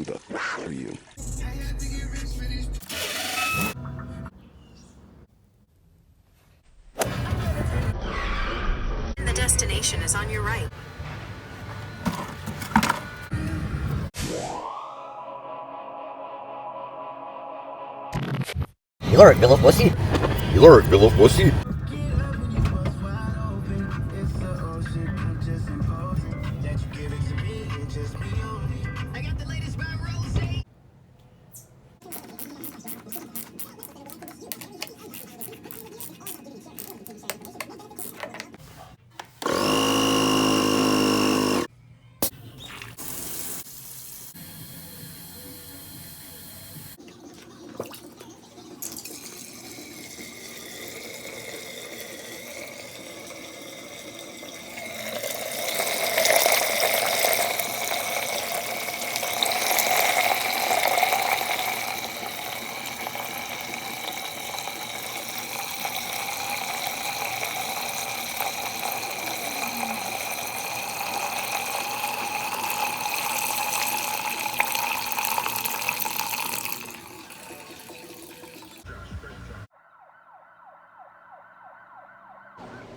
Who the are you? The destination is on your right. You learn, Bill of Pussy. You learn, Bill of Pussy.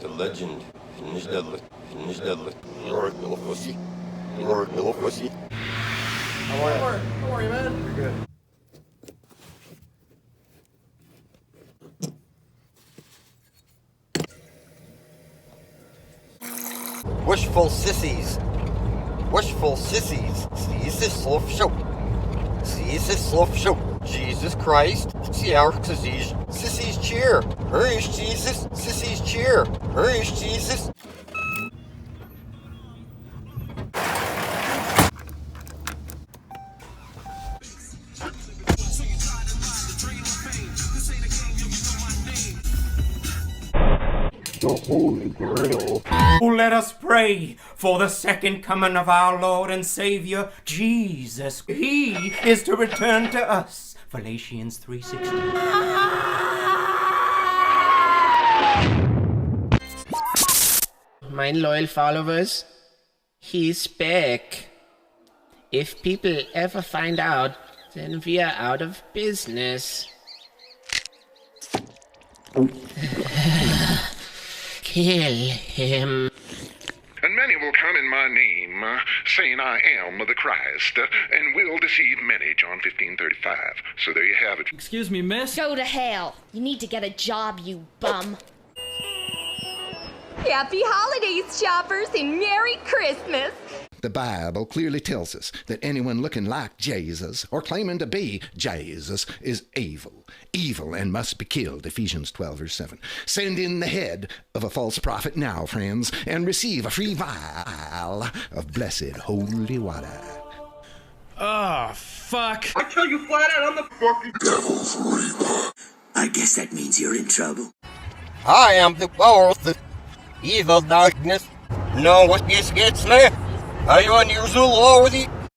The legend. Finish deadly. Finish deadly. You learn, Bill of Pussy. You learn, Bill of Pussy. How are you, man? You're good. Wishful sissies. Wishful sissies. Jesus slow show. Jesus slow show. Jesus Christ. See our sissies cheer. Hurry's Jesus. Sissies cheer. Hurry's Jesus. The Holy Grail. Oh, let us pray for the second coming of our Lord and Savior, Jesus. He is to return to us. Galatians 3:16. My loyal followers, he's back. If people ever find out, then we are out of business. Kill him. And many will come in my name, saying I am the Christ, and will deceive many, John 15:35. So there you have it. Excuse me, miss? Go to hell. You need to get a job, you bum. Happy holidays, shoppers, and Merry Christmas! The Bible clearly tells us that anyone looking like Jesus or claiming to be Jesus is evil. Evil and must be killed, Ephesians 12, verse 7. Send in the head of a false prophet now, friends, and receive a free vial of blessed holy water. Oh, fuck. I tell you flat out, I'm the fucking Devil's Reaper. I guess that means you're in trouble. I am the power of the evil darkness. Know what this gets me? Are you unusual, Lordy?